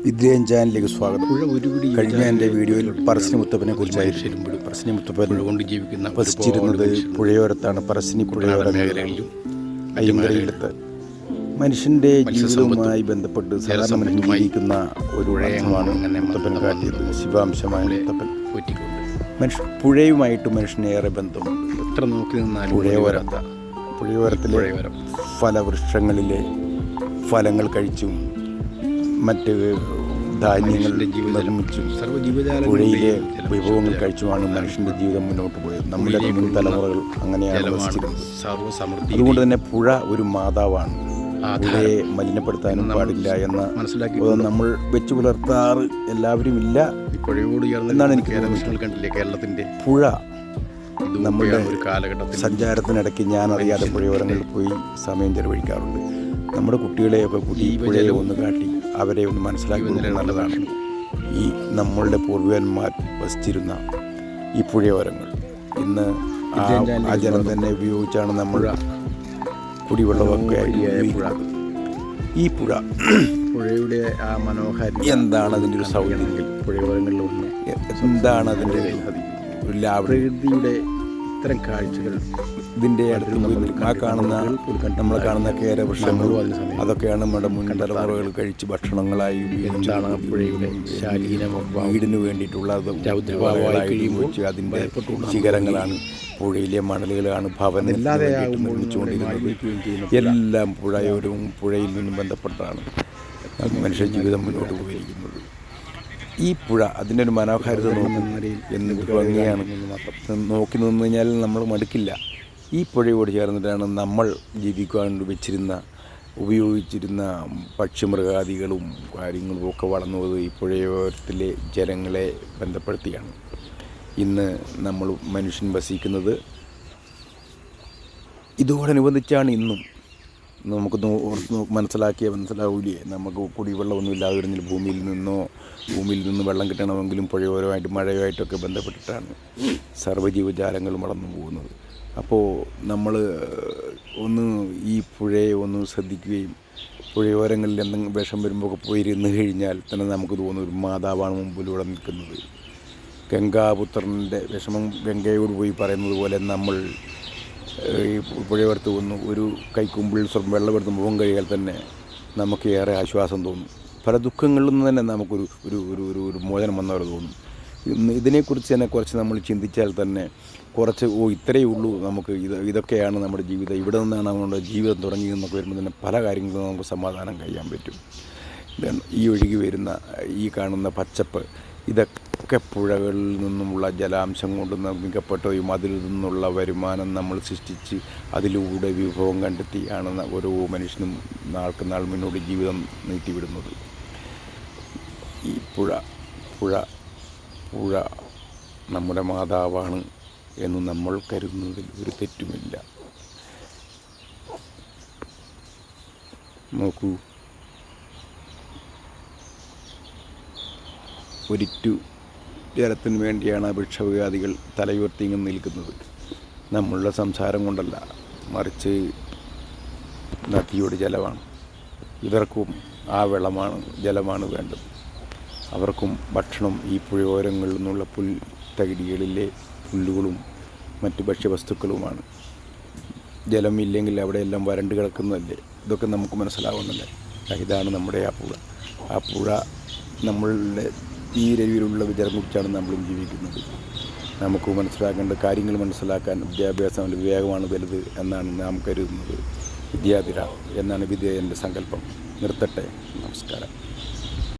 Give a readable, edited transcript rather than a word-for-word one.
വിദ്യൻ ചാനലിലേക്ക് സ്വാഗതം. കഴിഞ്ഞ എൻ്റെ വീഡിയോയിൽ പറശ്ശിനി മുത്തപ്പനെ കുറിച്ചായിരുന്നു. പറശ്ശിനി മുത്തപ്പൻ കൊണ്ട് ജീവിക്കുന്ന വസിച്ചിരുന്നത് പുഴയോരത്താണ്. പറശ്ശിനി പുഴയോര മേഖലകളിലും അയ്യങ്കരയിലെത്ത് മനുഷ്യൻ്റെ ജീവിതവുമായി ബന്ധപ്പെട്ട് സാധാരണ മനുഷ്യൻ ജീവിക്കുന്ന ഒരു അർത്ഥമാണ് മുത്തപ്പൻ കാട്ടിയത്. ശിവാംശമായ മുത്തപ്പൻ പുഴയുമായിട്ട് മനുഷ്യന് ഏറെ ബന്ധമുണ്ട്. എത്ര നോക്കി നിന്നാൽ പുഴയോരത്തിലെ ഫലവൃക്ഷങ്ങളിലെ ഫലങ്ങൾ കഴിച്ചും മറ്റ് ധാന്യങ്ങൾ നിർമ്മിച്ചും പുഴയിലെ വിഭവങ്ങൾ കഴിച്ചുമാണ് മനുഷ്യൻ്റെ ജീവിതം മുന്നോട്ട് പോയത്. നമ്മുടെ മുൻ തലമുറകൾ അങ്ങനെയാണ് വസിച്ചിരുന്നത്. അതുകൊണ്ട് തന്നെ പുഴ ഒരു മാതാവാണ്. പുഴയെ മലിനപ്പെടുത്താനും പാടില്ല എന്ന നമ്മൾ വെച്ചു പുലർത്താറ് എല്ലാവരും ഇല്ല എന്നാണ് എനിക്ക് തോന്നുന്നത്. കേരളത്തിൻ്റെ പുഴ നമ്മളുടെ ഒരു കാലഘട്ടത്തിൽ സഞ്ചാരത്തിനിടയ്ക്ക് ഞാൻ അറിയാതെ പുഴയോരങ്ങളിൽ പോയി സമയം ചെലവഴിക്കാറുണ്ട്. നമ്മുടെ കുട്ടികളെയൊക്കെ കൂടി പുഴയെ ഒന്ന് കാട്ടി അവരെ ഒന്ന് മനസ്സിലാക്കി കൊടുക്കുന്നത് നല്ലതാണ്. ഈ നമ്മളുടെ പൂർവികന്മാർ വസിച്ചിരുന്ന ഈ പുഴയോരങ്ങൾ ഇന്ന് ആ ജലം തന്നെ ഉപയോഗിച്ചാണ് നമ്മൾ കുടിവെള്ളമൊക്കെ ഉപയോഗിക്കുന്നത്. ഈ പുഴയുടെ ആ മനോഹാരിത എന്താണ് അതിൻ്റെ ഒരു സൗന്ദര്യം? പുഴയോരങ്ങളിലൊന്ന് എന്താണ് അതിൻ്റെ ഒരു പ്രകൃതിയുടെ ഇത്തരം കാഴ്ചകൾ ഇതിൻ്റെ അടുത്ത് നമ്മൾ കാണുന്ന കേരവൃക്ഷങ്ങളും അതൊക്കെയാണ് നമ്മുടെ മുൻ തലമുറകൾ കഴിച്ച് ഭക്ഷണങ്ങളായി വീടിന് വേണ്ടിയിട്ടുള്ള അതിൻ്റെ ശിഖരങ്ങളാണ്. പുഴയിലെ മണലുകളാണ് ഭവനം നിർമ്മിച്ചുകൊണ്ടിരുന്നത്. എല്ലാം പുഴയിൽ നിന്നും ബന്ധപ്പെട്ടാണ് മനുഷ്യ ജീവിതം മുന്നോട്ട് പോയിരിക്കുന്നത്. ഈ പുഴ അതിൻ്റെ ഒരു മനോഹാരിത എന്ത് ഭംഗിയാണ്. നോക്കി നിന്ന് കഴിഞ്ഞാൽ നമ്മൾ മടുക്കില്ല. ഈ പുഴയോട് ചേർന്നിട്ടാണ് നമ്മൾ ജീവിക്കാൻ ഉപയോഗിച്ചിരുന്ന പക്ഷിമൃഗാദികളും കാര്യങ്ങളും ഒക്കെ വളർന്നത് ഈ പുഴയോരത്തിലെ ജലങ്ങളെ ബന്ധപ്പെടുത്തിയാണ്. ഇന്ന് നമ്മൾ മനുഷ്യൻ വസിക്കുന്നത് ഇതോടനുബന്ധിച്ചാണ്. ഇന്നും നമുക്ക് മനസ്സിലാവൂലേ, നമുക്ക് കുടിവെള്ളമൊന്നും ഇല്ലാതെ വരുന്നില്ല. ഭൂമിയിൽ നിന്ന് വെള്ളം കിട്ടണമെങ്കിലും പുഴയോരമായിട്ട് മഴയുമായിട്ടൊക്കെ ബന്ധപ്പെട്ടിട്ടാണ് സർവ്വജീവജാലങ്ങളും വളർന്നു പോകുന്നത്. അപ്പോൾ നമ്മൾ ഈ പുഴയെ ഒന്ന് ശ്രദ്ധിക്കുകയും പുഴയോരങ്ങളിൽ എന്തെങ്കിലും വിഷം വരുമ്പോൾ ഒക്കെ പോയിരുന്ന് കഴിഞ്ഞാൽ തന്നെ നമുക്ക് തോന്നുന്ന ഒരു മാതാവാണ് മുമ്പിലൂടെ നിൽക്കുന്നത്. ഗംഗാപുത്രൻ്റെ വിഷമം ഗംഗയോട് പോയി പറയുന്നത് പോലെ നമ്മൾ ഈ പുഴയോരത്ത് ഒരു കൈക്കുമ്പിൾ വെള്ളമെടുത്ത് മുഖം കഴിയാൽ തന്നെ നമുക്ക് ഏറെ ആശ്വാസം തോന്നും. പല ദുഃഖങ്ങളിൽ നിന്ന് തന്നെ നമുക്കൊരു ഒരു മോചനം വന്നവർ തോന്നും. ഇതിനെക്കുറിച്ച് തന്നെ കുറച്ച് നമ്മൾ ചിന്തിച്ചാൽ തന്നെ കുറച്ച് ഇത്രയേ ഉള്ളൂ, നമുക്ക് ഇതൊക്കെയാണ് നമ്മുടെ ജീവിതം, ഇവിടെ നിന്നാണ് നമ്മുടെ ജീവിതം തുടങ്ങിയതെന്നൊക്കെ വരുമ്പോൾ തന്നെ പല കാര്യങ്ങളും നമുക്ക് സമാധാനം കഴിയാൻ പറ്റും. ഈ ഒഴുകി വരുന്ന ഈ കാണുന്ന പച്ചപ്പ് ഇതൊക്കെ പുഴകളിൽ നിന്നുമുള്ള ജലാംശം കൊണ്ട് നിർമ്മിക്കപ്പെട്ടവയും അതിൽ നിന്നുള്ള വരുമാനം നമ്മൾ സൃഷ്ടിച്ച് അതിലൂടെ വിഭവം കണ്ടെത്തിയാണ് ഓരോ മനുഷ്യനും നാൾക്ക് നാൾ മുന്നോട്ട് ജീവിതം നീട്ടിവിടുന്നത്. ഈ പുഴ നമ്മുടെ മാതാവാണ് എന്ന് നമ്മൾ കരുതുന്നതിൽ ഒരു തെറ്റുമില്ല. നോക്കൂ, ഒരിറ്റു ജലത്തിന് വേണ്ടിയാണ് ഭിക്ഷവികാദികൾ തലയുയർത്തി നിൽക്കുന്നത്. നമ്മളുടെ സംസാരം കൊണ്ടല്ല, മറിച്ച് നദിയുടെ ജലമാണ്. ഇവർക്കും ആ ജലമാണ് വേണ്ടത്. അവർക്കും ഭക്ഷണം ഈ പുഴയോരങ്ങളിൽ നിന്നുള്ള പുൽത്തകിടികളിലെ പുല്ലുകളും മറ്റ് ഭക്ഷ്യവസ്തുക്കളുമാണ്. ജലമില്ലെങ്കിൽ അവിടെയെല്ലാം വരണ്ട് കിടക്കുന്നതല്ലേ. ഇതൊക്കെ നമുക്ക് മനസ്സിലാവുന്നല്ലേ. ഇതാണ് നമ്മുടെ ആ പുഴ നമ്മളുടെ ഈ രവിയിലുള്ള ജലം കുറിച്ചാണ് നമ്മളും ജീവിക്കുന്നത്. നമുക്ക് മനസ്സിലാക്കേണ്ട കാര്യങ്ങൾ മനസ്സിലാക്കാൻ വിദ്യാഭ്യാസം വിവേകമാണ് വലുത് എന്നാണ് നാം കരുതുന്നത്. വിദ്യാധിര എന്നാണ് എൻ്റെ സങ്കല്പം. നിർത്തട്ടെ. നമസ്കാരം.